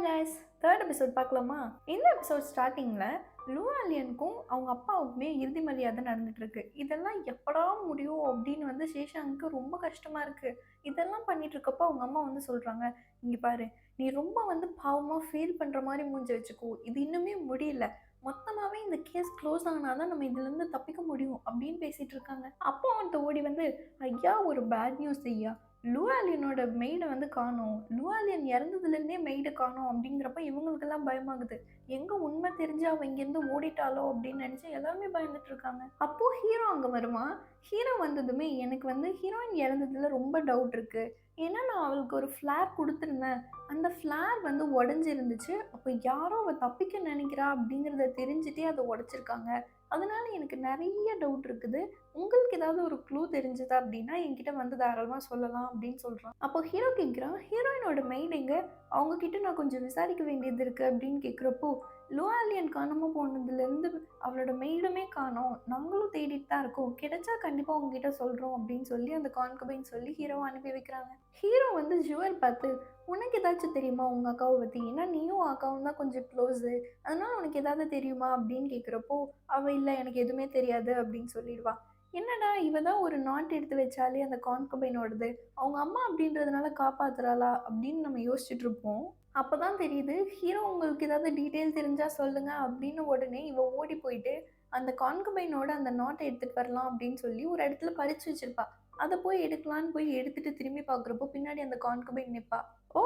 Hi guys, third episode பார்க்கலாமா? இந்த episode ஸ்டார்டிங்கில் லூஆலியனுக்கும் அவங்க அப்பாவுக்குமே இறுதி மரியாதை நடந்துட்டு இருக்கு. இதெல்லாம் எப்படா முடியும் அப்படின்னு வந்து சேஷாங்க்கு ரொம்ப கஷ்டமா இருக்கு. இதெல்லாம் பண்ணிட்டு இருக்கப்போ அவங்க அம்மா வந்து சொல்றாங்க, இங்க பாரு, நீ ரொம்ப வந்து பாவமாக ஃபீல் பண்ற மாதிரி மூஞ்சி வச்சுக்கோ, இது இன்னுமே முடியல, மொத்தமாகவே இந்த கேஸ் க்ளோஸ் ஆனாதான் நம்ம இதுலேருந்து தப்பிக்க முடியும் அப்படின்னு பேசிட்டு இருக்காங்க. அப்போ அவன்கிட்ட ஓடி வந்து, ஐயா ஒரு பேட் நியூஸ் ஐயா, லூஆலியனோட மெய்டை வந்து காணோம், லூஆலியன் இறந்ததுலேருந்தே மெய்டை காணோம் அப்படிங்கிறப்ப இவங்களுக்கெல்லாம் பயமாகுது. எங்கே உண்மை தெரிஞ்சு அவள் இங்கேருந்து ஓடிட்டாலோ அப்படின்னு நினச்சி எல்லாருமே பயந்துட்டு இருக்காங்க. அப்போது ஹீரோ அங்கே வருவான். ஹீரோ வந்ததுமே எனக்கு வந்து ஹீரோயின் இறந்ததில் ரொம்ப டவுட் இருக்குது. ஏன்னா நான் அவளுக்கு ஒரு ஃப்ளார் கொடுத்துருந்தேன், அந்த ஃப்ளார் வந்து உடஞ்சிருந்துச்சு. அப்போ யாரோ அவள் தப்பிக்க நினைக்கிறா அப்படிங்கிறத தெரிஞ்சுட்டே அதை உடச்சிருக்காங்க. அதனால எனக்கு நிறைய டவுட் இருக்குது. உங்களுக்கு ஏதாவது ஒரு க்ளூ தெரிஞ்சதா அப்படின்னா என்கிட்ட வந்து தாராளமாக சொல்லலாம் அப்படின்னு சொல்கிறான். அப்போ ஹீரோ கேட்குறான், ஹீரோயினோட மெய்ட் எங்க, அவங்க கிட்ட நான் கொஞ்சம் விசாரிக்க வேண்டியது இருக்குது அப்படின்னு கேட்குறப்போ, லூஆலியன் காணாமல் போனதுலேருந்து அவளோட மெய்டுமே காணோம், நாங்களும் தேடிட்டு தான் இருக்கோம், கிடைச்சா கண்டிப்பாக உங்ககிட்ட சொல்கிறோம் அப்படின்னு சொல்லி அந்த கான்கபைன் சொல்லி ஹீரோவை அனுப்பி வைக்கிறாங்க. ஹீரோ வந்து ஜுவல் பார்த்து, உனக்கு ஏதாச்சும் தெரியுமா உங்கள் அக்காவை பற்றி, ஏன்னா நீயும் அக்காவும் தான் கொஞ்சம் க்ளோஸு, அதனால் உனக்கு ஏதாவது தெரியுமா அப்படின்னு கேட்குறப்போ அவள் இல்லை எனக்கு எதுவுமே தெரியாது அப்படின்னு சொல்லிடுவா. என்னடா இவ தான் ஒரு நாட் எடுத்து வச்சாலே அந்த கான்கபைனோடது, அவங்க அம்மா அப்படின்றதுனால காப்பாத்துறாளா அப்படின்னு நம்ம யோசிச்சுட்டு இருப்போம். அப்பதான் தெரியுது ஹீரோ உங்களுக்கு ஏதாவது டீட்டெயில் தெரிஞ்சா சொல்லுங்க அப்படின்னு உடனே இவ ஓடி போயிட்டு அந்த கான்கபைனோட அந்த நாட்டை எடுத்துட்டு வரலாம் அப்படின்னு சொல்லி ஒரு இடத்துல பறிச்சு வச்சிருப்பா. அதை போய் எடுக்கலான்னு போய் எடுத்துட்டு திரும்பி பார்க்குறப்போ பின்னாடி அந்த கான்கபைன் நிற்பா. ஓ,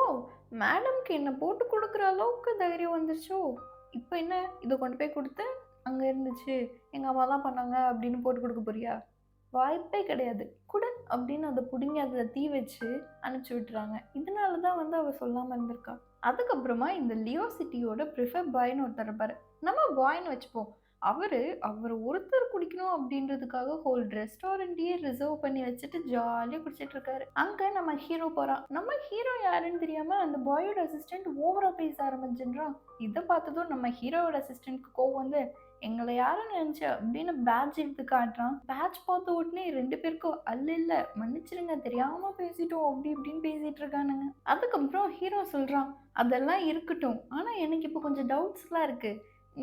மேடம்க்கு என்ன போட்டு கொடுக்குற அளவுக்கு தைரியம் வந்துருச்சோ, இப்போ என்ன இதை கொண்டு போய் கொடுத்து அங்கே இருந்துச்சு எங்கள் அம்மா தான் பண்ணாங்க அப்படின்னு போட்டு கொடுக்க போறியா? வாய்ப்பே கிடையாது, குடு அப்படின்னு அதை பிடுங்கி அதில் தீ வச்சு அனுப்பிச்சி விட்டுறாங்க. இதனால தான் வந்து அவள் சொல்லாமல் இருந்திருக்கா. அதுக்கப்புறமா இந்த லியோ சிட்டியோட ப்ரிஃபர் பாய்னு ஒருத்தர் இருப்பார். நம்ம பாய்னு வச்சுப்போம். அவர் ஒருத்தர் குடிக்கணும் அப்படின்றதுக்காக ஹோல் ரெஸ்டாரண்ட்டையே ரிசர்வ் பண்ணி வச்சுட்டு ஜாலியாக குடிச்சிட்டு இருக்காரு. அங்கே நம்ம ஹீரோ போகிறான். நம்ம ஹீரோ யாருன்னு தெரியாமல் அந்த பாயோட அசிஸ்டன்ட் ஓவரா பேச ஆரம்பிச்சுன்றான். இதை பார்த்ததும் நம்ம ஹீரோவோட அசிஸ்டன்ட்க்கு கோவம் வந்து, எங்களை யாரும் நினைச்ச அப்படின்னு பேட்ச் எடுத்து காட்டுறான். பேட்ச் பார்த்த உடனே ரெண்டு பேருக்கும் இல்ல மன்னிச்சிருங்க தெரியாம பேசிட்டோம் அப்படி இப்படின்னு பேசிட்டு இருக்கானுங்க. அதுக்கப்புறம் ஹீரோ சொல்றான், அதெல்லாம் இருக்கட்டும், ஆனா எனக்கு இப்போ கொஞ்சம் டவுட்ஸ்லாம் இருக்கு.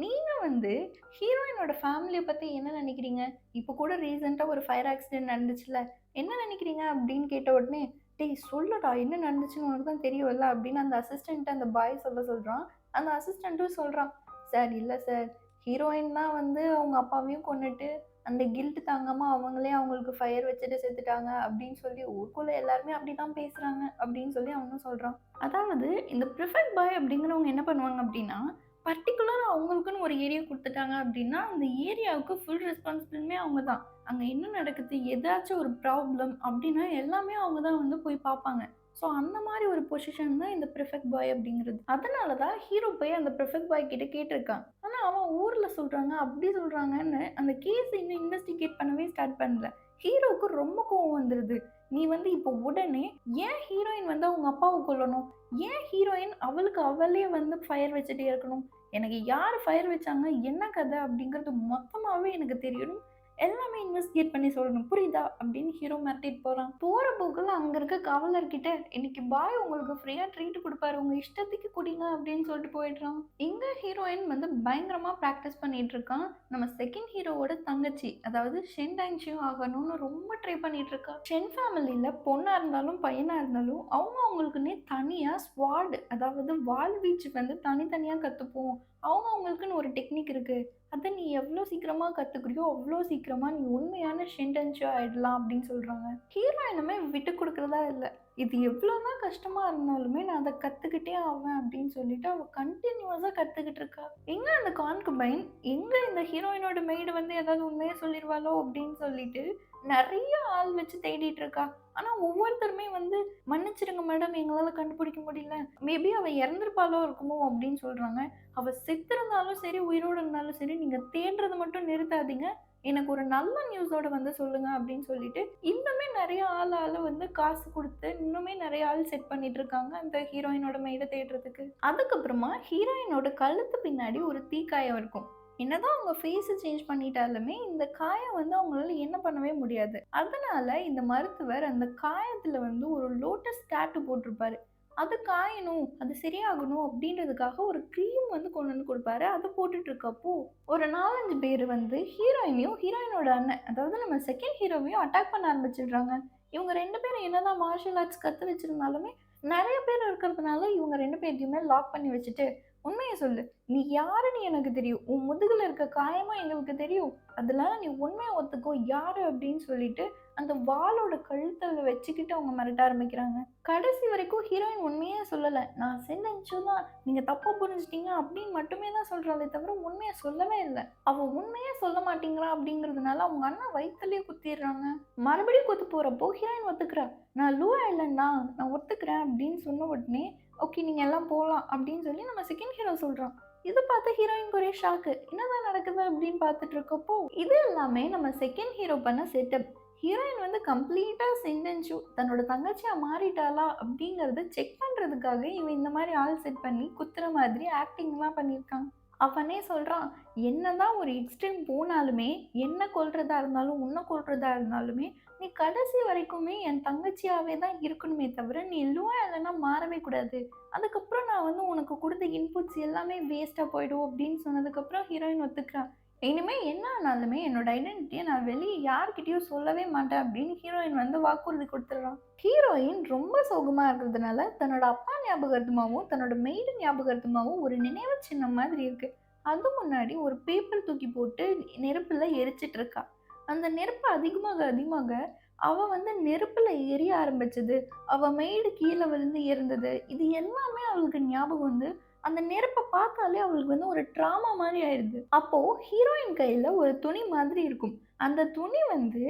நீங்க வந்து ஹீரோயினோட ஃபேமிலியை பத்தி என்ன நினைக்கிறீங்க? இப்போ கூட ரீசெண்டா ஒரு ஃபயர் ஆக்சிடென்ட் நடந்துச்சுல, என்ன நினைக்கிறீங்க அப்படின்னு கேட்ட உடனே, டேய் சொல்லுடா என்ன நடந்துச்சுன்னு உனக்கு தான் தெரியும்ல அப்படின்னு அந்த அசிஸ்டன்ட் அந்த பாய் சொல்றான். அந்த அசிஸ்டண்ட்டும் சொல்றான், சார் இல்லை சார், ஹீரோயின் தான் வந்து அவங்க அப்பாவையும் கொன்னுட்டு அந்த கில்ட் தாங்காம அவங்களே அவங்களுக்கு ஃபயர் வச்சுட்டு செத்துட்டாங்க அப்படின்னு சொல்லி ஊருக்குள்ள எல்லாருமே அப்படிதான் பேசுறாங்க அப்படின்னு சொல்லி அவனும் சொல்றான். அதாவது இந்த ப்ரிஃபெக்ட் பாய் அப்படிங்கிறவங்க என்ன பண்ணுவாங்க அப்படின்னா, பர்டிகுலர் அவங்களுக்குன்னு ஒரு ஏரியா கொடுத்துட்டாங்க அப்படின்னா அந்த ஏரியாவுக்கு ஃபுல் ரெஸ்பான்சிபிலிட்டியுமே அவங்க தான். அங்கே என்ன நடக்குது, ஏதாச்சும் ஒரு ப்ராப்ளம் அப்படின்னா எல்லாமே அவங்க தான் வந்து போய் பார்ப்பாங்க. ஸோ அந்த மாதிரி ஒரு பொசிஷன் தான் இந்த ப்ரிஃபெக்ட் பாய் அப்படிங்கிறது. அதனால தான் ஹீரோ போய் அந்த ப்ரிஃபெக்ட் பாய் கிட்ட கேட்டிருக்கான். ஆனால் அவன் ஊரில் சொல்கிறாங்க அப்படி சொல்கிறாங்கன்னு அந்த கேஸ் இன்னும் இன்வெஸ்டிகேட் பண்ணவே ஸ்டார்ட் பண்ணல. ஹீரோவுக்கு ரொம்ப கோவம் வந்துடுது. நீ வந்து இப்போ உடனே ஏன் ஹீரோயின் வந்து அவங்க அப்பாவை கொல்லணும், ஏன் ஹீரோயின் அவளுக்கு அவளே வந்து ஃபயர் வச்சுட்டே இருக்கணும், எனக்கு யார் ஃபயர் வச்சாங்க என்ன கதை அப்படிங்கிறது மொத்தமாகவே எனக்கு தெரியணும், எல்லாமே இன்வெஸ்டிகேட் பண்ணி சொல்லணும் புரியுதா அப்படின்னு ஹீரோ மிரட்டிட்டு போகிறான். போகிற போக்கில் அங்கே இருக்க காவலர்கிட்ட, இன்னைக்கு பாய் உங்களுக்கு ஃப்ரீயாக ட்ரீட் கொடுப்பாரு, உங்கள் இஷ்டத்துக்கு குடிங்க அப்படின்னு சொல்லிட்டு போயிடுறான். இங்கே ஹீரோயின் வந்து பயங்கரமாக ப்ராக்டிஸ் பண்ணிட்டு இருக்கான். நம்ம செகண்ட் ஹீரோவோட தங்கச்சி, அதாவது ஷென் டாங்ஷியும் ஆகணும்னு ரொம்ப ட்ரை பண்ணிட்டு இருக்கா. ஷென் ஃபேமிலியில் பொண்ணாக இருந்தாலும் பையனாக இருந்தாலும் அவங்களுக்குன்னே தனியாக ஸ்வாட், அதாவது வால் வீச்சு வந்து தனித்தனியாக கற்றுப்போம். அவங்களுக்குன்னு ஒரு டெக்னிக் இருக்குது. அதை நீ எவ்வளோ சீக்கிரமாக கற்றுக்குறியோ அவ்வளோ சீக்கிரமாக நீ உண்மையான ஷென்டன்ஷோ ஆகிடலாம் அப்படின்னு சொல்கிறாங்க. ஹீரோயினுமே விட்டு கொடுக்குறதா இல்லை, இது எவ்வளோ தான் கஷ்டமாக இருந்தாலுமே நான் அதை கற்றுக்கிட்டே ஆவேன் அப்படின்னு சொல்லிட்டு அவள் கண்டினியூஸாக கற்றுக்கிட்டு இருக்கா. எங்கே அந்த கான்கபைன், எங்கே இந்த ஹீரோயினோட மெய்டு வந்து ஏதாவது உண்மையை சொல்லிடுவாளோ அப்படின்னு சொல்லிட்டு நிறைய ஆள் வச்சு தேடிட்டு இருக்கா. ஆனால் ஒவ்வொருத்தருமே வந்து, மன்னிச்சிருங்க மேடம் எங்களால் கண்டுபிடிக்க முடியல, மேபி அவள் இறந்துருப்பாளோ இருக்குமோ அப்படின்னு சொல்கிறாங்க. அவள் செத்துருந்தாலும் சரி உயிரோடு இருந்தாலும் சரி நீங்கள் தேடுறது மட்டும் நிறுத்தாதீங்க, எனக்கு ஒரு நல்ல நியூஸோட வந்து சொல்லுங்க அப்படின்னு சொல்லிட்டு இன்னுமே நிறைய ஆள் வந்து காசு கொடுத்து இன்னுமே நிறைய ஆள் செட் பண்ணிட்டு இருக்காங்க அந்த ஹீரோயினோட மெய்டை தேடுறதுக்கு. அதுக்கப்புறமா ஹீரோயினோட கழுத்து பின்னாடி ஒரு தீக்காயம் இருக்கும். என்னதான் அவங்க ஃபேஸை சேஞ்ச் பண்ணிட்டாலுமே இந்த காயம் வந்து அவங்களால என்ன பண்ணவே முடியாது. அதனால இந்த மருத்துவர் அந்த காயத்துல வந்து ஒரு லோட்டஸ் டாட்டூ போட்டிருப்பாரு. அது காயணும், அது சரியாகணும் அப்படின்றதுக்காக ஒரு க்ரீம் வந்து கொண்டு வந்து குடுப்பாரு. அத போட்டுட்டு இருக்கப்போ, ஒரு 4, 5 பேரு வந்து ஹீரோயினையும், ஹீரோயினோட அண்ணன் அதாவது நம்ம செகண்ட் ஹீரோவையும் அட்டாக் பண்ண ஆரம்பிச்சுடுறாங்க. இவங்க 2 பேரும் என்னதான் மார்ஷியல் ஆர்ட்ஸ் கத்து வச்சிருந்தாலுமே, நெறைய பேர் இருக்கிறதுனால இவங்க 2 பேத்தையுமே லாக் பண்ணி வச்சுட்டு, "உண்மைய சொல்லு. நீ யாருன்னு எனக்கு தெரியும். உன் முதுகுல இருக்க காயமும் எங்களுக்கு தெரியும். அதனால நீ உண்மைய ஒத்துக்கோ. யாரு?" அப்படின்னு சொல்லிட்டு, அந்த வாளோட கழுத்துல வச்சுக்கிட்டு அவங்க மிரட்ட ஆரம்பிக்கிறாங்க. கடைசி வரைக்கும் ஹீரோயின் உண்மையே சொல்லல. "நான் செஞ்ச தான். நீங்க தப்பா புரிஞ்சுட்டீங்க" அப்படின்னு மட்டுமே தான் சொல்றாளே தவிர, உண்மைய சொல்லவே இல்ல. அவ உண்மையே சொல்ல மாட்டேங்கிறா அப்படிங்கிறதுனால, அவங்க அண்ணன் வயித்துலயே குத்திர்றாங்க. மறுபடியும் குத்த போறப்போ ஹீரோயின் ஒத்துக்கிறா. "நான் லூயா இல்லன்னா, நான் ஒத்துக்கிறேன்" அப்படின்னு சொன்ன உடனே, "ஓகே நீங்க எல்லாம் போலாம்" அப்படின்னு சொல்லி நம்ம செகண்ட் ஹீரோ சொல்றான். இத பார்த்து ஹீரோயினுக்கு ஒரே ஷாக்கு. என்னதான் நடக்குது அப்படின்னு பார்த்துட்டு இருக்கப்போ, இது எல்லாமே நம்ம செகண்ட் ஹீரோ பண்ண செட்டப். ஹீரோயின் வந்து கம்ப்ளீட்டா சென்டென்ஸு தன்னோட தங்கச்சியா மாறிட்டாளா அப்படிங்கிறத செக் பண்றதுக்காக இவன் இந்த மாரி ஆள் செட் பண்ணி குத்துற மாதிரி ஆக்டிங்லாம் பண்ணியிருக்கான். அவனே சொல்றான், "என்னதான் ஒரு எக்ஸ்ட்ரீம் போனாலுமே, என்ன கொல்றதா இருந்தாலும், உன்ன கொல்றதா இருந்தாலுமே, நீ கடைசி வரைக்குமே என் தங்கச்சியாவே தான் இருக்கணுமே தவிர, நீ லுவா இல்லன்னா மாறவே கூடாது. அதுக்கப்புறம் நான் வந்து உனக்கு குடுத்த இன்புட்ஸ் எல்லாமே வேஸ்ட்டா போயிடும்" அப்படின்னு சொன்னதுக்கப்புறம் ஹீரோயின் ஒத்துக்கிறா. "இனிமே என்ன ஆனாலுமே என்னோட ஐடென்டிட்டிய நான் வெளிய யார்கிட்டயும் சொல்லவே மாட்டேன்" அப்படின்னு ஹீரோயின் வந்து வாக்குறுதி குடுத்துடுறா. ஹீரோயின் ரொம்ப சோகமா இருக்கிறதுனால, தன்னோட அப்பா ஞாபகார்த்தமாவும், தன்னோட மெய்டு ஞாபகார்த்தமாவும் ஒரு நினைவு சின்னம் மாதிரி இருக்கு. அது முன்னாடி ஒரு பேப்பர் தூக்கி போட்டு நெருப்புல எரிச்சிட்டு இருக்கா. அந்த நெருப்பு அதிகமாக அதிகமாக அவ வந்து நெருப்புல எரிய ஆரம்பிச்சது. அவ மெய்டு கீழ விழுந்து இறந்தது. இது எல்லாமே அவளுக்கு ஞாபகம் வந்து, அந்த நெருப்ப பார்த்தாலே அவளுக்கு வந்து ஒரு ட்ராமா மாரி ஆயிருது. அப்போ ஹீரோயின் கையில ஒரு துணி மாதிரி இருக்கும். அந்த துணி வந்து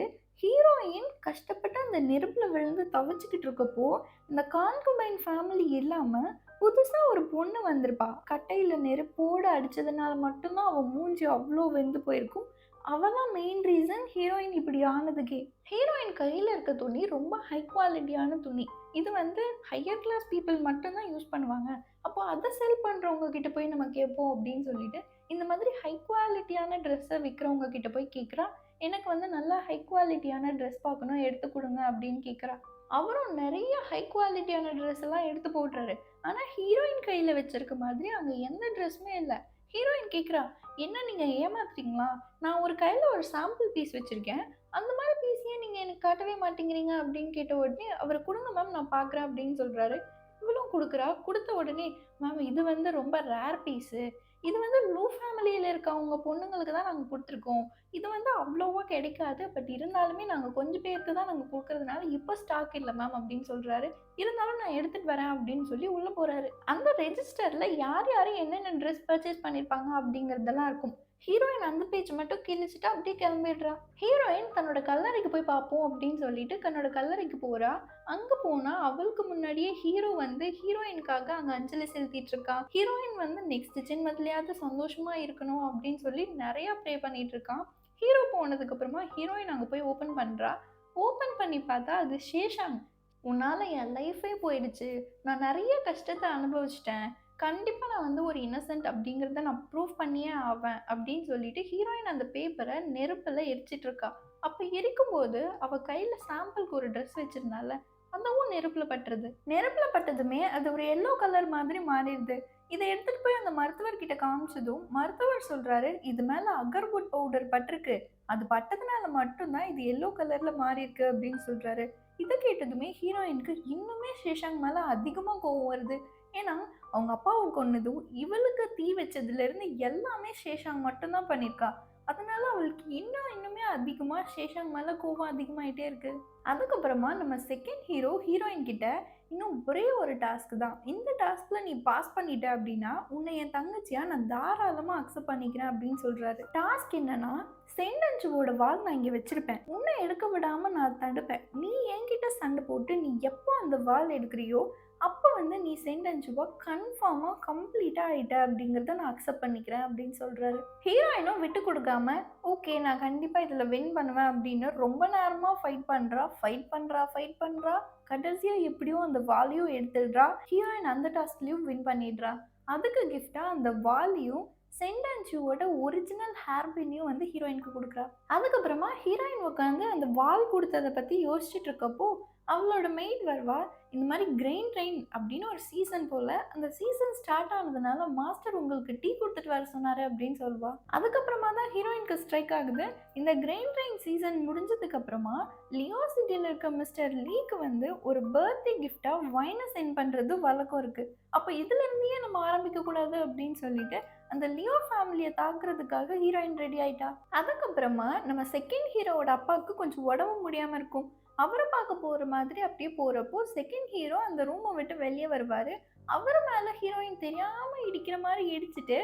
ஹீரோயின் கஷ்டப்பட்டு அந்த நெருப்புல விழுந்து தவிச்சுக்கிட்டு இருக்கப்போ, இந்த கான்குபைன் ஃபேமிலி இல்லாம புதுசா ஒரு பொண்ணு வந்திருப்பா. கட்டையில நெருப்போட அடிச்சதுனால மட்டும் தான் அவ மூஞ்சி அவ்ளோ வெந்து போயிருக்கும். அவ தான் மெயின் ரீசன் ஹீரோயின் இப்படி ஆனதுக்கே. ஹீரோயின் கையில இருக்க துணி ரொம்ப ஹை குவாலிட்டியான துணி. இது வந்து ஹையர் கிளாஸ் பீப்பிள் மட்டும் தான் யூஸ் பண்ணுவாங்க. அப்போ அத செல் பண்றவங்க கிட்ட போய் நம்ம கேட்போம் அப்படின்னு சொல்லிட்டு, இந்த மாதிரி ஹை குவாலிட்டியான ட்ரெஸ்ஸ விக்கிறவங்க கிட்ட போய் கேட்கிறா. எனக்கு வந்து நல்லா ஹை குவாலிட்டியான ட்ரெஸ் பார்க்கணும் எடுத்து குடுங்க அப்படின்னு கேட்கிறா. அவரும் நெறைய ஹை குவாலிட்டியான ட்ரெஸ் எல்லாம் எடுத்து போடுறாரு. ஆனா ஹீரோயின் கையில வச்சிருக்க மாதிரி அங்க எந்த ட்ரெஸ்ஸுமே இல்ல. ஹீரோயின் கேட்கிறா, "என்ன நீங்க ஏமாத்துறீங்களா? நான் ஒரு கையில ஒரு சாம்பிள் பீஸ் வச்சிருக்கேன். அந்த மாரி பீஸ் ஏன் நீங்க எனக்கு காட்டவே மாட்டேங்கிறீங்க?" அப்படின்னு கேட்ட உடனே, அவரு "குடுங்க மேம் நான் பார்க்குறேன்" அப்படின்னு சொல்றாரு. இவளும் குடுக்குறா. குடுத்த உடனே, "மேம் இது வந்து ரொம்ப ரேர் பீஸு. இது வந்து ப்ளூ ஃபேமிலியில இருக்கவங்க பொண்ணுங்களுக்கு தான் நாங்க குடுத்துருக்கோம். இது வந்து அவ்வளவா கிடைக்காது. பட் இருந்தாலுமே நாங்க கொஞ்சம் பேருக்கு தான் நாங்க குடுக்குறதுனால இப்ப ஸ்டாக் இல்ல மேம்" அப்படின்னு சொல்றாரு. "இருந்தாலும் நான் எடுத்துட்டு வரேன்" அப்படின்னு சொல்லி உள்ள போறாரு. அந்த ரெஜிஸ்டர்ல யார் யாரு என்னென்ன ட்ரெஸ் பர்ச்சேஸ் பண்ணியிருப்பாங்க அப்படிங்கிறதெல்லாம் இருக்கும். ஹீரோயின் அந்த பேஜ் மட்டும் கிழிச்சுட்டு அப்படியே கிளம்பிடுறா. ஹீரோயின் தன்னோட கல்லறைக்கு போய் பார்ப்போம் அப்படின்னு சொல்லிட்டு தன்னோட கல்லறைக்கு போறா. அங்க போனா அவளுக்கு முன்னாடியே ஹீரோ வந்து ஹீரோயினுக்காக அங்க அஞ்சலி செலுத்திட்டு இருக்கான். ஹீரோயின் வந்து நெக்ஸ்ட் ஜென்மத்திலயாவது சந்தோஷமா இருக்கணும் அப்படின்னு சொல்லி நெறைய ப்ரே பண்ணிட்டு இருக்கான். ஹீரோ போனதுக்கு அப்புறமா ஹீரோயின் அங்க போய் ஓப்பன் பண்றா. ஓப்பன் பண்ணி பார்த்தா அது ஷேஷாங். "உன்னால என் லைஃபே போயிடுச்சு. நான் நெறைய கஷ்டத்த அனுபவிச்சுட்டேன். கண்டிப்பா நான் வந்து ஒரு இன்னசென்ட் அப்படிங்கிறத நான் ப்ரூவ் பண்ணியே ஆவேன்" அப்படின்னு சொல்லிட்டு ஹீரோயின் அந்த பேப்பர நெருப்புல எரிச்சிட்டு இருக்கா. அப்ப எரிக்கும்போது அவ கையில சாம்பிளுக்கு ஒரு ட்ரெஸ் வச்சிருந்தால்ல, அதுவும் நெருப்புல பட்டுருது. நெருப்புல பட்டதுமே அது ஒரு எல்லோ கலர் மாதிரி மாறிடுது. இத எடுத்துட்டு போய் அந்த மருத்துவர்கிட்ட காமிச்சதும், மருத்துவர் சொல்றாரு, "இது மேல அகர்வுட் பவுடர் பட்டிருக்கு. அது பட்டதுனால மட்டும் தான் இது எல்லோ கலர்ல மாறியிருக்கு" அப்படின்னு சொல்றாரு. இத கேட்டதுமே ஹீரோயினுக்கு இன்னுமே ஷேஷாங் மேல அதிகமா கோவம் வருது. ஏன்னா, அவங்க அப்பாவ கொன்னதும், இவளுக்கு தீ வச்சதுலருந்து எல்லாமே ஷேஷாங் மட்டும் தான் பண்ணியிருக்கா. அதனால அவளுக்கு இன்னுமே அதிகமா ஷேஷாங் மேல கோவம் அதிகமாயிட்டே இருக்கு. அதுக்கப்புறமா நம்ம செகண்ட் ஹீரோ ஹீரோயின் கிட்ட இன்னும் ஒரே ஒரு டாஸ்க் தான். இந்த டாஸ்க்ல நீ பாஸ் பண்ணிட்ட அப்படின்னா, உன்னை என் தங்கச்சியா நான் தாராளமா அக்செப்ட் பண்ணிக்கிறேன் அப்படின்னு சொல்றாரு. டாஸ்க் என்னன்னா, செண்டன்சுவோட வாள் நான் இங்க வச்சிருப்பேன். உன்னை எடுக்க விடாம நான் தடுப்பேன். நீ என்கிட்ட சண்டை போட்டு நீ எப்போ அந்த வாள் எடுக்கிறியோ, அப்ப வந்து நீ செண்டன்சுவா கன்ஃபார்மா கம்ப்ளீட்டா ஆயிட்ட அப்படிங்கிறத நான் அக்செப்ட் பண்ணிக்கிறேன் அப்படின்னு சொல்றாரு. ஹீரோயினும் விட்டு கொடுக்காம, ஓகே நான் கண்டிப்பா இதுல வின் பண்ணுவேன் அப்படின்னு ரொம்ப நேரமா ஃபைட் பண்றா. ஃபைட் பண்றா. கடைசியா எப்படியோ அந்த வாளையும் எடுத்துடுறா. ஹீரோயின் அந்த டாஸ்க்லயும் வின் பண்ணிடுறா. அதுக்கு கிஃப்ட்டா அந்த வாளையும் சென்டான்சியோட ஒரிஜினல் ஹேர் பின்னையும் வந்து ஹீரோயினுக்கு குடுக்குறா. அதுக்கப்புறமா ஹீரோயின் உட்காந்து அந்த வாள் குடுத்தத பத்தி யோசிச்சுட்டு இருக்கப்போ, அவளோட மெய்ட் வருவா. இந்த மாரி கிரெயின் ட்ரெயின் அப்படின்னு ஒரு சீசன் போல. அந்த சீசன் ஸ்டார்ட் ஆனதுனால மாஸ்டர் உங்களுக்கு டீ குடுத்துட்டு வர சொன்னாரு அப்படின்னு சொல்வா. அதுக்கப்புறமா தான் ஹீரோயினுக்கு ஸ்ட்ரைக் ஆகுது. இந்த கிரெயின் ட்ரெயின் சீசன் முடிஞ்சதுக்கு அப்புறமா லியோ சிட்டில இருக்க மிஸ்டர் லீக்கு வந்து ஒரு பர்த்டே கிஃப்ட்டா ஒயின சென்ட் பண்றது வழக்கம் இருக்கு. அப்ப இதுல இருந்தே நம்ம ஆரம்பிக்க கூடாது அப்படின்னு சொல்லிட்டு அந்த லியோ ஃபேமிலிய தாக்குறதுக்காக ஹீரோயின் ரெடி ஆயிட்டா. அதுக்கப்புறமா நம்ம செகண்ட் ஹீரோவோட அப்பாவுக்கு கொஞ்சம் உடம்பு முடியாம இருக்கும். அவர பார்க்க போற மாதிரி அப்படியே போறப்போ, செகண்ட் ஹீரோ அந்த ரூம விட்டு வெளிய வருவாரு. அவரு மேல ஹீரோயின் தெரியாம இடிக்கிற மாரி இடிச்சுட்டு,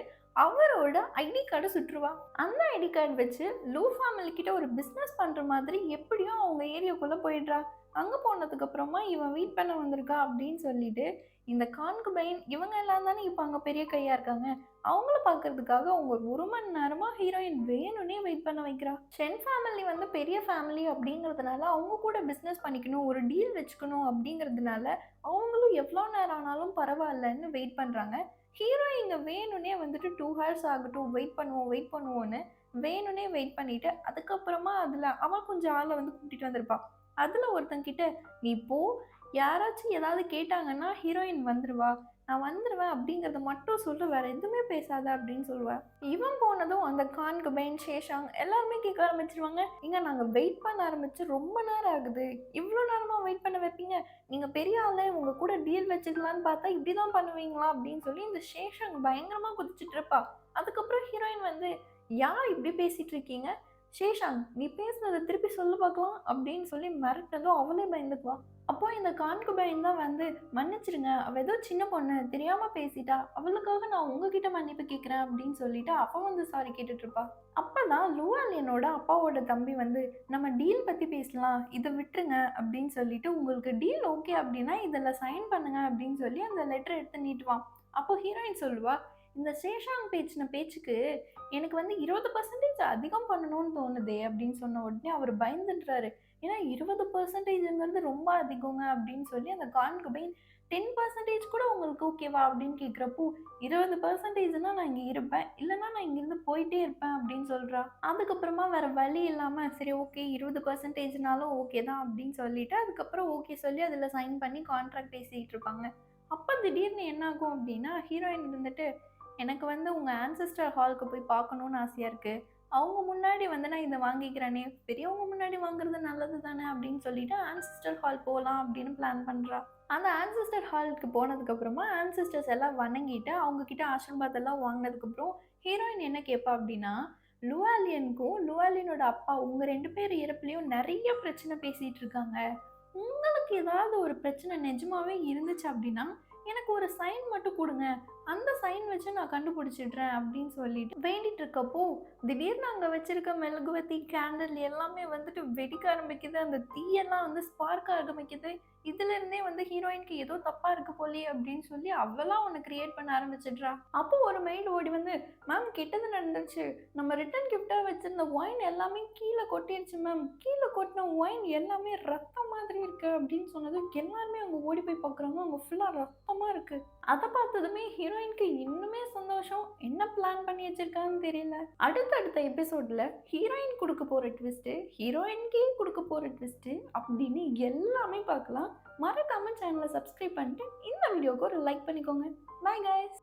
அவரோட ஐடி கார்ட சுட்டுருவா. அந்த ஐடி கார்ட் வச்சு லூ ஃபேமிலி கிட்ட ஒரு பிசினஸ் பண்ற மாதிரி எப்படியோ அவங்க ஏரியாக்குள்ள போயிடுறா. அங்க போனதுக்கு அப்புறமா இவன் வெயிட் பண்ண வந்திருக்கா அப்படின்னு சொல்லிட்டு, இந்த கான்குபைன் இவங்க எல்லாம் தானே இப்ப அங்க பெரிய கையா இருக்காங்க. அவங்கள பார்க்கறதுக்காக அவங்க ஒரு 1 மணி நேரமா ஹீரோயின் வேணும்னே வெயிட் பண்ண வைக்கிறா. ஷென் ஃபேமிலி வந்து பெரிய ஃபேமிலி அப்படிங்கிறதுனால அவங்க கூட பிசினஸ் பண்ணிக்கணும், ஒரு டீல் வச்சுக்கணும் அப்படிங்கிறதுனால அவங்களும் எவ்வளோ நேரம் ஆனாலும் பரவாயில்லன்னு வெயிட் பண்றாங்க. ஹீரோ இங்க வேணும்னே வந்துட்டு 2 ஹார்ஸ் ஆகட்டும் வெயிட் பண்ணுவோம்னு வேணும்னே வெயிட் பண்ணிட்டு அதுக்கப்புறமா அதுல அவ கொஞ்சம் ஆள வந்து கூட்டிட்டு வந்திருப்பா. அதுல ஒருத்தன்கிட்ட நீ போ, யாராச்சும் ஏதாவது கேட்டாங்கன்னா ஹீரோயின் வந்துருவா. நான் வந்துருவேன் அப்படிங்கிறத மட்டும் சொல்லு, வேற எதுவுமே பேசாத அப்படின்னு சொல்லுவா. இவன் போனதும் அந்த கான்குபைன், ஷேஷாங் எல்லாருமே கேட்க ஆரம்பிச்சுருவாங்க. ஏங்க நாங்க வெயிட் பண்ண ஆரம்பிச்சு ரொம்ப நேரம் ஆகுது. இவ்ளோ நேரமா வெயிட் பண்ண வைப்பீங்க? நீங்க பெரிய ஆளு, உங்க கூட டீல் வச்சுக்கலான்னு பார்த்தா இப்படிதான் பண்ணுவீங்களா? அப்படின்னு சொல்லி இந்த ஷேஷாங் பயங்கரமா குதிச்சுட்டு இருப்பா. அதுக்கப்புறம் ஹீரோயின் வந்து, யார் இப்படி பேசிட்டு இருக்கீங்க? ஷேஷாங் நீ பேசுனத திருப்பி சொல்லு பார்க்கலாம் அப்படின்னு சொல்லி மிரட்டினதும் அவளே பயந்துக்குவா. அப்போ இந்த கான்குபைன் தான் வந்து மன்னிச்சிடுங்க, அவ ஏதோ சின்ன பொண்ணு தெரியாம பேசிட்டா, அவளுக்காக நான் உங்ககிட்ட மன்னிப்பு கேட்கிறேன் அப்படின்னு சொல்லிட்டு அவ வந்து சாரி கேட்டுட்டு இருப்பா. அப்பதான் லூவாலியனோட அப்பாவோட தம்பி வந்து நம்ம டீல் பத்தி பேசலாம், இதை விட்டுருங்க அப்படின்னு சொல்லிட்டு உங்களுக்கு டீல் ஓகே அப்படின்னா இதுல சைன் பண்ணுங்க அப்படின்னு சொல்லி அந்த லெட்டர் எடுத்து நீட்டுவான். அப்போ ஹீரோயின் சொல்லுவா, இந்த சேஷாங் பேச்சின பேச்சுக்கு எனக்கு வந்து 20% அதிகம் பண்ணணும்னு தோணுதே அப்படின்னு சொன்ன உடனே அவர் பயந்துடுறாரு. ஏன்னா 20%ங்கிறது ரொம்ப அதிகங்க அப்படின்னு சொல்லி அந்த கான்குபைன் 10% கூட உங்களுக்கு ஓகேவா அப்படின்னு கேட்குறப்போ 20%னா நான் இங்கே இருப்பேன், இல்லைன்னா நான் இங்கேருந்து போயிட்டே இருப்பேன் அப்படின்னு சொல்கிறா. அதுக்கப்புறமா வேற வழி இல்லாமல் சரி ஓகே 20%னாலும் ஓகே தான் அப்படின்னு சொல்லிட்டு அதுக்கப்புறம் ஓகே சொல்லி அதில் சைன் பண்ணி கான்ட்ராக்ட் பேசிகிட்டு இருப்பாங்க. அப்போ திடீர்னு என்ன ஆகும் அப்படின்னா ஹீரோயின் இருந்துட்டு எனக்கு வந்து உங்க ஆன்செஸ்டர் ஹாலுக்கு போய் பார்க்கணும்னு ஆசையா இருக்கு. அவங்க முன்னாடி வந்து நான் இத வாங்கிக்கிறேனே, பெரியவங்க முன்னாடி வாங்குறது நல்லது தானே அப்படின்னு சொல்லிட்டு ஆன்செஸ்டர் ஹால் போலாம் அப்படின்னு பிளான் பண்றா. அந்த ஆன்செஸ்டர் ஹாலுக்கு போனதுக்கு அப்புறமா ஆன்செஸ்டர்ஸ் எல்லாம் வணங்கிட்டு அவங்க கிட்ட ஆசீர்வாத் எல்லாம் வாங்கினதுக்கு அப்புறம் ஹீரோயின் என்ன கேட்பா அப்படின்னா, லுவாலியனுக்கும் லுவாலியனோட அப்பா உங்க 2 பேர் இறப்புலயும் நெறைய பிரச்சனை பேசிட்டு இருக்காங்க. உங்களுக்கு ஏதாவது ஒரு பிரச்சனை நிஜமாவே இருந்துச்சு அப்படின்னா, எனக்கு ஒரு சைன் மட்டும் குடுங்க. அந்த சைன் வச்சு நான் கண்டுபிடிச்சிடுறேன் அப்படின்னு சொல்லிட்டு வேண்டிட்டு இருக்கப்போ, திடீர்னு அங்க வச்சிருக்க மெழுகுவர்த்தி, கேண்டில் எல்லாமே வந்துட்டு வெடிக்க ஆரம்பிக்குது. அந்த தீயெல்லாம் வந்து ஸ்பார்க் ஆரம்பிக்குது. இதுலருந்தே வந்து ஹீரோயினுக்கு ஏதோ தப்பா இருக்கு போலயே அப்படின்னு சொல்லி அவளா ஒண்ணு கிரியேட் பண்ண ஆரம்பிச்சிடுறா. அப்போ ஒரு மெயில் ஓடி வந்து, மேம் கெட்டது நடந்துருச்சு. நம்ம ரிட்டர்ன் கிஃப்ட்டா வச்சிருந்த ஒயின் எல்லாமே கீழ கொட்டிருச்சு மேம். கீழ கொட்டின ஒயின் எல்லாமே ரத்தம் மாதிரி இருக்கு அப்படின்னு சொன்னதும் எல்லாருமே அங்க ஓடி போய் பார்க்குறாங்க. அங்க ஃபுல்லா ரத்தமா இருக்கு. அத பார்த்ததுமே ஹீரோயினுக்கு இன்னுமே சந்தோஷம். என்ன பிளான் பண்ணி வச்சிருக்கான்னு தெரியல. அடுத்தடுத்த எபிசோட்ல ஹீரோயின் குடுக்க போற ட்விஸ்ட், ஹீரோயினுக்கே குடுக்க போற ட்விஸ்ட் அப்படின்னு எல்லாமே பார்க்கலாம். மறக்காம சேனலை சப்ஸ்கிரைப் பண்ணிட்டு இந்த வீடியோக்கு ஒரு லைக் பண்ணிக்கோங்க. Bye guys.